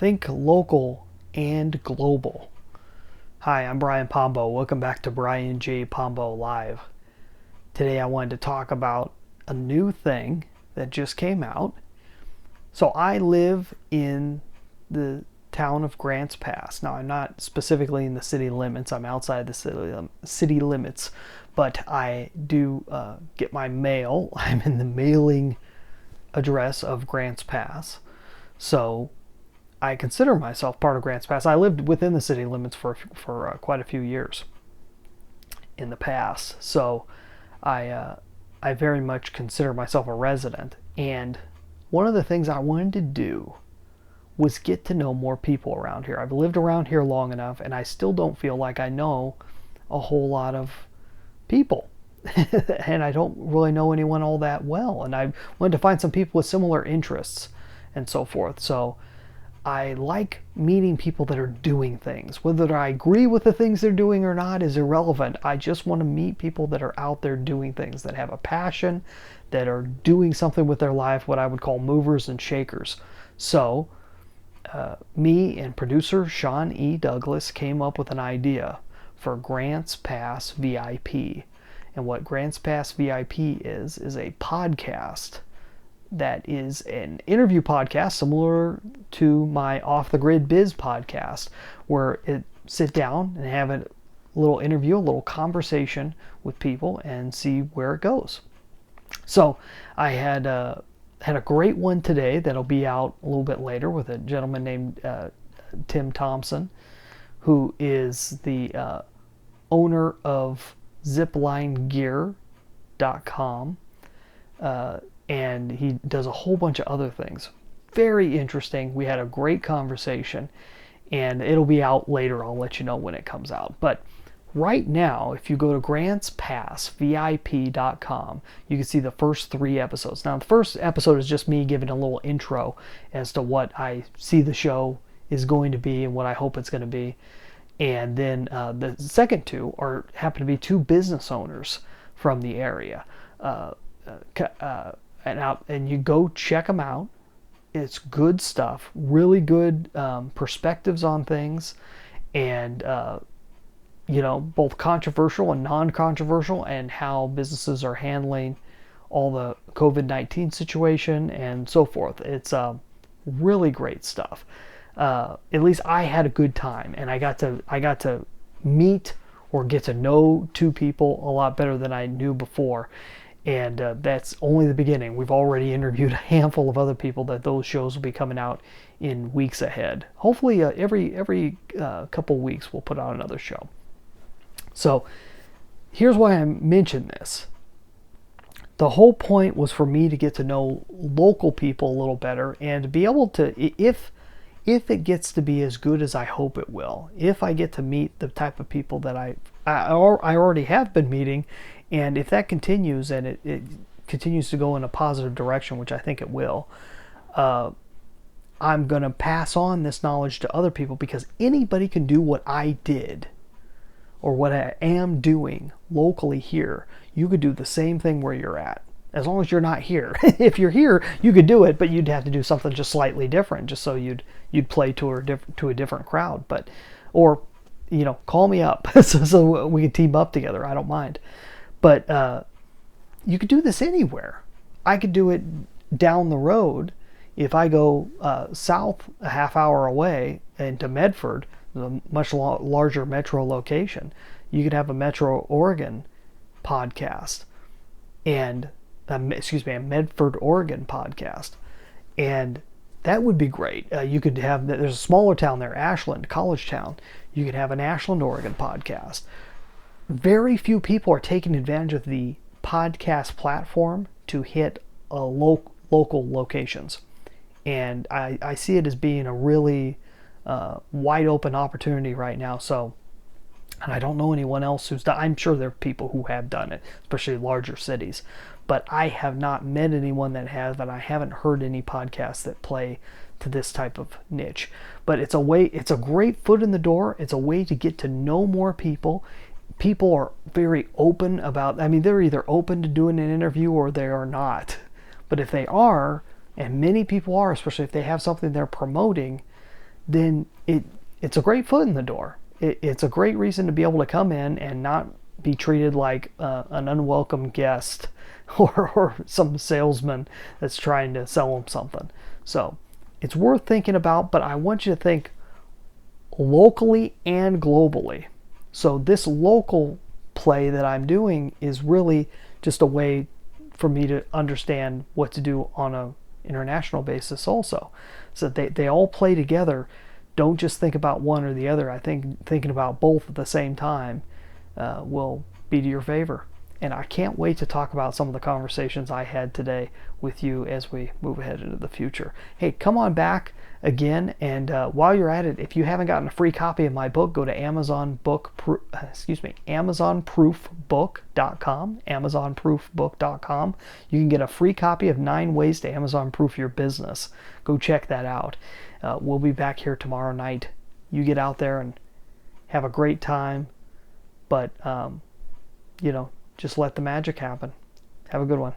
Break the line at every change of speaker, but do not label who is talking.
Think local and global. Hi, I'm Brian Pombo. Welcome back to Brian J. Pombo Live. Today I wanted to talk about a new thing that just came out. So I live in the town of Grants Pass. Now I'm not specifically in the city limits. I'm outside the city limits, but I do get my mail. I'm in the mailing address of Grants Pass. So I consider myself part of Grants Pass. I lived within the city limits for quite a few years in the past, so I very much consider myself a resident. And one of the things I wanted to do was get to know more people around here. I've lived around here long enough, and I still don't feel like I know a whole lot of people. And I don't really know anyone all that well. And I wanted to find some people with similar interests and so forth. So I like meeting people that are doing things. Whether I agree with the things they're doing or not is irrelevant. I just want to meet people that are out there doing things, that have a passion, that are doing something with their life, what I would call movers and shakers. So, me and producer Sean E. Douglas came up with an idea for Grants Pass VIP. And what Grants Pass VIP is a podcast that is an interview podcast similar to my Off the Grid Biz podcast, where it sit down and have a little interview, a little conversation with people and see where it goes. So I had a great one today that'll be out a little bit later with a gentleman named Tim Thompson, who is the owner of ZiplineGear.com. And he does a whole bunch of other things. Very interesting. We had a great conversation, and it'll be out later. I'll let you know when it comes out. But right now, if you go to grantspassvip.com, you can see the first 3 episodes. Now, the first episode is just me giving a little intro as to what I see the show is going to be and what I hope it's going to be. And then the second 2 happen to be 2 business owners from the area. And you go check them out. It's good stuff, really good perspectives on things, and both controversial and non-controversial, and how businesses are handling all the COVID-19 situation and so forth. It's really great stuff. At least I had a good time, and I got to meet or get to know 2 people a lot better than I knew before. And that's only the beginning. We've already interviewed a handful of other people that those shows will be coming out in weeks ahead. Hopefully every couple weeks we'll put out another show. So here's why I mentioned this. The whole point was for me to get to know local people a little better, and to be able to, if it gets to be as good as I hope it will, if I get to meet the type of people that I already have been meeting, and if that continues and it continues to go in a positive direction, which I think it will, I'm going to pass on this knowledge to other people, because anybody can do what I did or what I am doing locally here. You could do the same thing where you're at, as long as you're not here. If you're here, you could do it, but you'd have to do something just slightly different, just so you'd play to a different crowd. But, or, call me up so we can team up together. I don't mind. But you could do this anywhere. I could do it down the road. If I go south a half hour away into Medford, a much larger metro location, you could have a Metro Oregon podcast, and a Medford, Oregon podcast, and that would be great. You could have, there's a smaller town there, Ashland, college town. You could have an Ashland, Oregon podcast. Very few people are taking advantage of the podcast platform to hit local locations. And I see it as being a really wide open opportunity right now. So, and I don't know anyone else who's done. I'm sure there are people who have done it, especially larger cities. But I have not met anyone that has, and I haven't heard any podcasts that play to this type of niche. But it's a great foot in the door. It's a way to get to know more people. People are very open about, they're either open to doing an interview or they are not. But if they are, and many people are, especially if they have something they're promoting, then it's a great foot in the door. It's a great reason to be able to come in and not be treated like an unwelcome guest or some salesman that's trying to sell them something. So it's worth thinking about, but I want you to think locally and globally. So this local play that I'm doing is really just a way for me to understand what to do on a international basis also. So they all play together. Don't just think about one or the other. I think thinking about both at the same time will be to your favor. And I can't wait to talk about some of the conversations I had today with you as we move ahead into the future. Hey, come on back again, and while you're at it, if you haven't gotten a free copy of my book, go to AmazonProofBook.com, AmazonProofBook.com. You can get a free copy of 9 Ways to Amazon Proof Your Business. Go check that out. We'll be back here tomorrow night. You get out there and have a great time, but just let the magic happen. Have a good one.